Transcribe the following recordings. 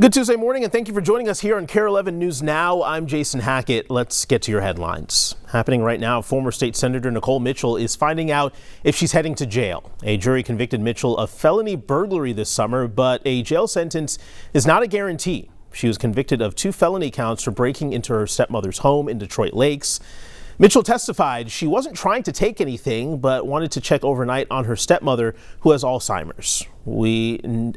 Good Tuesday morning, and thank you for joining us here on KARE 11 News Now. I'm Jason Hackett. Let's get to your headlines. Happening right now, former state senator Nicole Mitchell is finding out if she's heading to jail. A jury convicted Mitchell of felony burglary this summer, but a jail sentence is not a guarantee. She was convicted of 2 felony counts for breaking into her stepmother's home in Detroit Lakes. Mitchell testified she wasn't trying to take anything, but wanted to check overnight on her stepmother, who has Alzheimer's.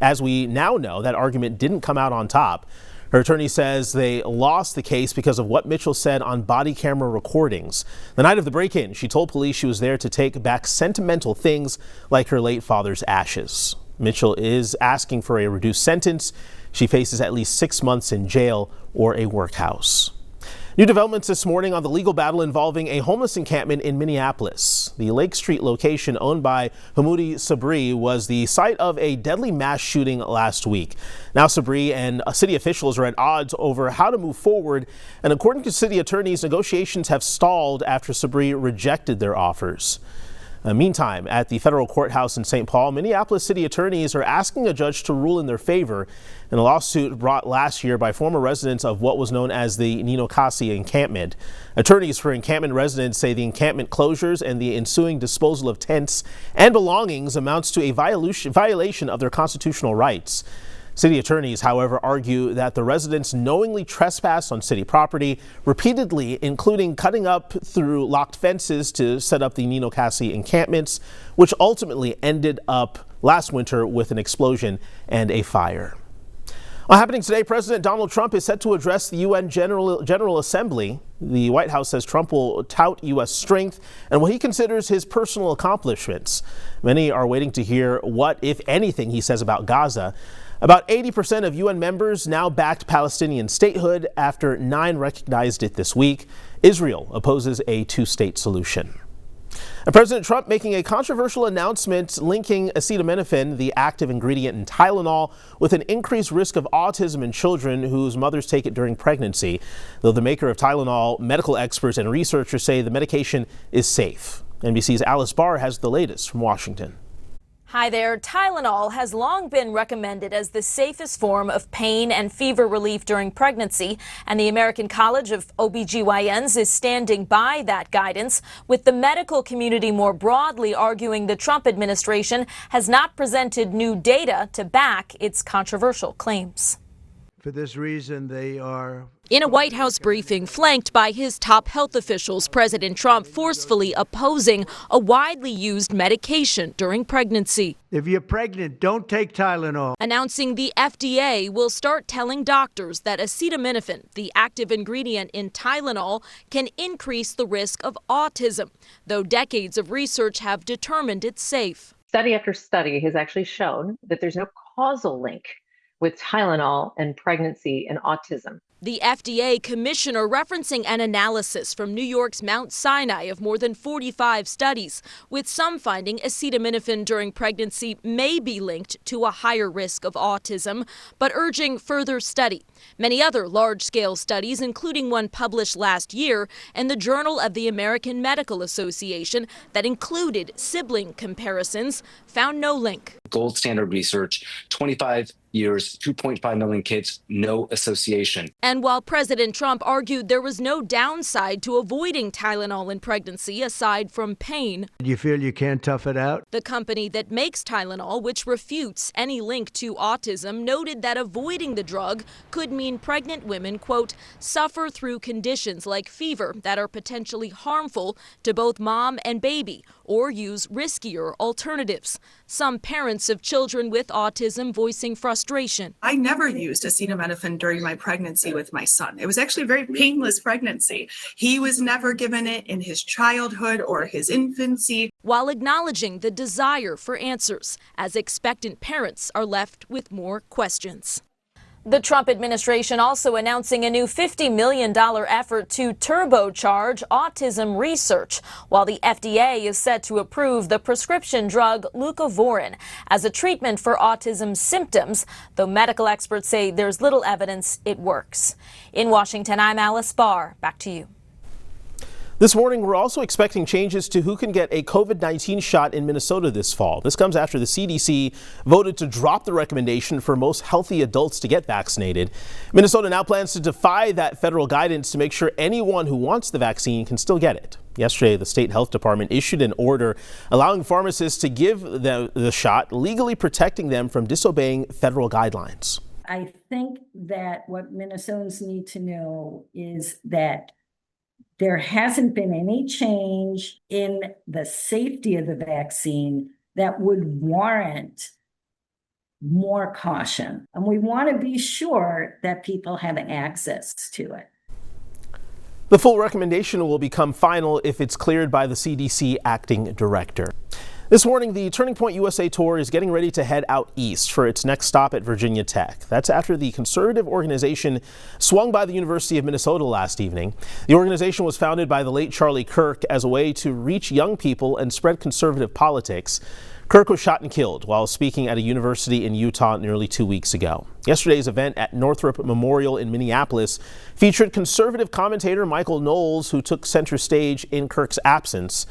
As we now know, that argument didn't come out on top. Her attorney says they lost the case because of what Mitchell said on body camera recordings. The night of the break-in, she told police she was there to take back sentimental things like her late father's ashes. Mitchell is asking for a reduced sentence. She faces at least 6 months in jail or a workhouse. New developments this morning on the legal battle involving a homeless encampment in Minneapolis. The Lake Street location owned by Hamoudi Sabri was the site of a deadly mass shooting last week. Now Sabri and city officials are at odds over how to move forward, and according to city attorneys, negotiations have stalled after Sabri rejected their offers. Meantime, at the federal courthouse in St. Paul, Minneapolis city attorneys are asking a judge to rule in their favor in a lawsuit brought last year by former residents of what was known as the Ninokasi encampment. Attorneys for encampment residents say the encampment closures and the ensuing disposal of tents and belongings amounts to a violation of their constitutional rights. City attorneys, however, argue that the residents knowingly trespassed on city property repeatedly, including cutting up through locked fences to set up the Ninokasi encampments, which ultimately ended up last winter with an explosion and a fire. Well, happening today, President Donald Trump is set to address the UN General Assembly. The White House says Trump will tout U.S. strength and what he considers his personal accomplishments. Many are waiting to hear what, if anything, he says about Gaza. About 80% of UN members now backed Palestinian statehood after 9 recognized it this week. Israel opposes a 2-state solution. And President Trump making a controversial announcement linking acetaminophen, the active ingredient in Tylenol, with an increased risk of autism in children whose mothers take it during pregnancy. Though the maker of Tylenol, medical experts and researchers say the medication is safe. NBC's Alice Barr has the latest from Washington. Hi there. Tylenol has long been recommended as the safest form of pain and fever relief during pregnancy, and the American College of OBGYNs is standing by that guidance, with the medical community more broadly arguing the Trump administration has not presented new data to back its controversial claims. For this reason, they are... In a White House briefing flanked by his top health officials, President Trump forcefully opposing a widely used medication during pregnancy. If you're pregnant, don't take Tylenol. Announcing the FDA will start telling doctors that acetaminophen, the active ingredient in Tylenol, can increase the risk of autism, though decades of research have determined it's safe. Study after study has actually shown that there's no causal link with Tylenol and pregnancy and autism. The FDA commissioner referencing an analysis from New York's Mount Sinai of more than 45 studies, with some finding acetaminophen during pregnancy may be linked to a higher risk of autism, but urging further study. Many other large-scale studies, including one published last year in the Journal of the American Medical Association that included sibling comparisons, found no link. Gold standard research, 25 years, 2.5 million kids, no association. And while President Trump argued there was no downside to avoiding Tylenol in pregnancy aside from pain, You feel you can't tough it out? the company that makes Tylenol, which refutes any link to autism, noted that avoiding the drug could mean pregnant women, quote, suffer through conditions like fever that are potentially harmful to both mom and baby, or use riskier alternatives. Some parents of children with autism voicing frustration. I never used acetaminophen during my pregnancy with my son. It was actually a very painless pregnancy. He was never given it in his childhood or his infancy. While acknowledging the desire for answers, as expectant parents are left with more questions. The Trump administration also announcing a new $50 million effort to turbocharge autism research, while the FDA is set to approve the prescription drug leucovorin as a treatment for autism symptoms, though medical experts say there's little evidence it works. In Washington, I'm Alice Barr. Back to you. This morning, we're also expecting changes to who can get a COVID-19 shot in Minnesota this fall. This comes after the CDC voted to drop the recommendation for most healthy adults to get vaccinated. Minnesota now plans to defy that federal guidance to make sure anyone who wants the vaccine can still get it. Yesterday, the state health department issued an order allowing pharmacists to give the shot, legally protecting them from disobeying federal guidelines. I think that what Minnesotans need to know is that there hasn't been any change in the safety of the vaccine that would warrant more caution. And we want to be sure that people have access to it. The full recommendation will become final if it's cleared by the CDC acting director. This morning, the Turning Point USA tour is getting ready to head out east for its next stop at Virginia Tech. That's after the conservative organization swung by the University of Minnesota last evening. The organization was founded by the late Charlie Kirk as a way to reach young people and spread conservative politics. Kirk was shot and killed while speaking at a university in Utah nearly 2 weeks ago. Yesterday's event at Northrop Memorial in Minneapolis featured conservative commentator Michael Knowles, who took center stage in Kirk's absence.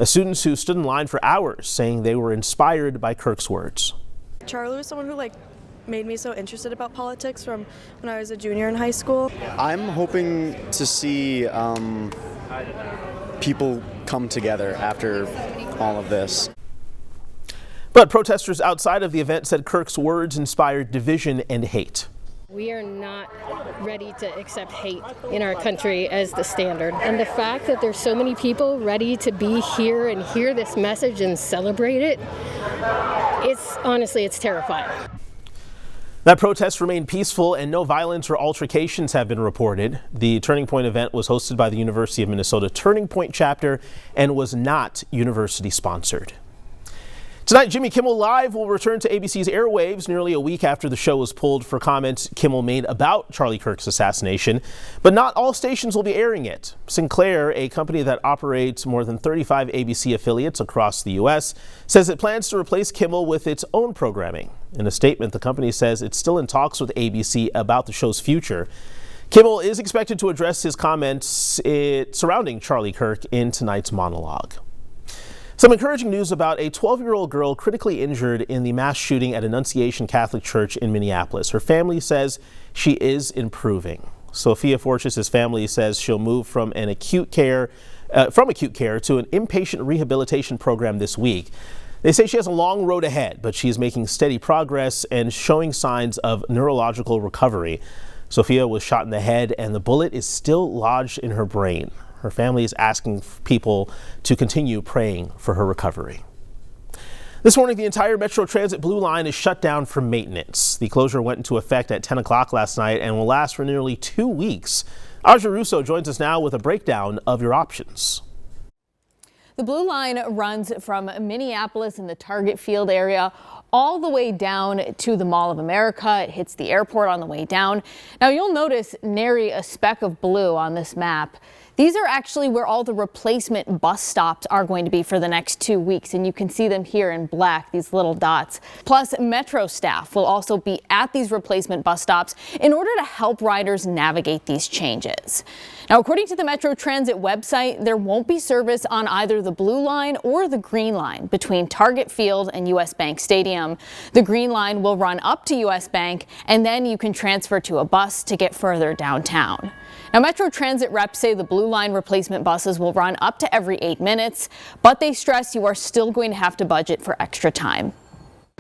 Students who stood in line for hours saying they were inspired by Kirk's words. Charlie was someone who made me so interested about politics from when I was a junior in high school. I'm hoping to see people come together after all of this. But protesters outside of the event said Kirk's words inspired division and hate. We are not ready to accept hate in our country as the standard. And the fact that there's so many people ready to be here and hear this message and celebrate it, it's terrifying. That protest remained peaceful and no violence or altercations have been reported. The Turning Point event was hosted by the University of Minnesota Turning Point chapter and was not university sponsored. Tonight, Jimmy Kimmel Live will return to ABC's airwaves nearly a week after the show was pulled for comments Kimmel made about Charlie Kirk's assassination. But not all stations will be airing it. Sinclair, a company that operates more than 35 ABC affiliates across the U.S., says it plans to replace Kimmel with its own programming. In a statement, the company says it's still in talks with ABC about the show's future. Kimmel is expected to address his comments surrounding Charlie Kirk in tonight's monologue. Some encouraging news about a 12-year-old girl critically injured in the mass shooting at Annunciation Catholic Church in Minneapolis. Her family says she is improving. Sophia Forches's family says she'll move from acute care to an inpatient rehabilitation program this week. They say she has a long road ahead, but she is making steady progress and showing signs of neurological recovery. Sophia was shot in the head and the bullet is still lodged in her brain. Her family is asking people to continue praying for her recovery. This morning, the entire Metro Transit Blue Line is shut down for maintenance. The closure went into effect at 10 o'clock last night and will last for nearly 2 weeks. Audrey Russo joins us now with a breakdown of your options. The Blue Line runs from Minneapolis in the Target Field area all the way down to the Mall of America. It hits the airport on the way down. Now you'll notice nary a speck of blue on this map. These are actually where all the replacement bus stops are going to be for the next 2 weeks, and you can see them here in black, these little dots. Plus, Metro staff will also be at these replacement bus stops in order to help riders navigate these changes. Now, according to the Metro Transit website, there won't be service on either the Blue Line or the Green Line between Target Field and US Bank Stadium. The Green Line will run up to US Bank, and then you can transfer to a bus to get further downtown. Now, Metro Transit reps say the Blue Line replacement buses will run up to every 8 minutes, but they stress you are still going to have to budget for extra time.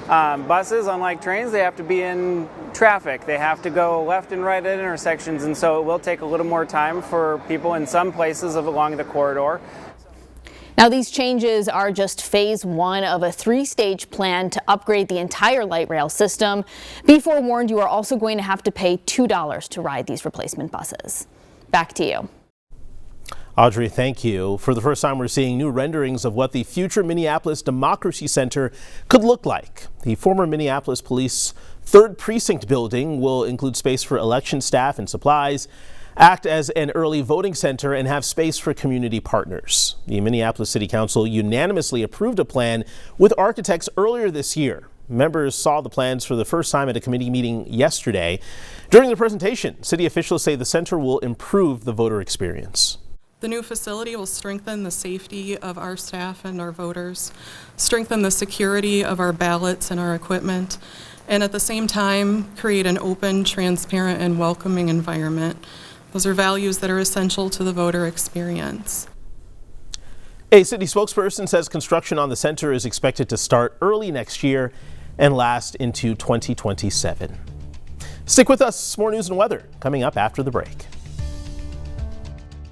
Buses, unlike trains, they have to be in traffic. They have to go left and right at intersections, and so it will take a little more time for people in some places along the corridor. Now, these changes are just phase 1 of a 3-stage plan to upgrade the entire light rail system. Be forewarned, you are also going to have to pay $2 to ride these replacement buses. Back to you. Audrey, thank you. For the first time, we're seeing new renderings of what the future Minneapolis Democracy Center could look like. The former Minneapolis Police 3rd Precinct building will include space for election staff and supplies, act as an early voting center, and have space for community partners. The Minneapolis City Council unanimously approved a plan with architects earlier this year. Members saw the plans for the first time at a committee meeting yesterday. During the presentation, city officials say the center will improve the voter experience. The new facility will strengthen the safety of our staff and our voters, strengthen the security of our ballots and our equipment, and at the same time create an open, transparent, and welcoming environment. Those are values that are essential to the voter experience. A city spokesperson says construction on the center is expected to start early next year and last into 2027. Stick with us, more news and weather coming up after the break.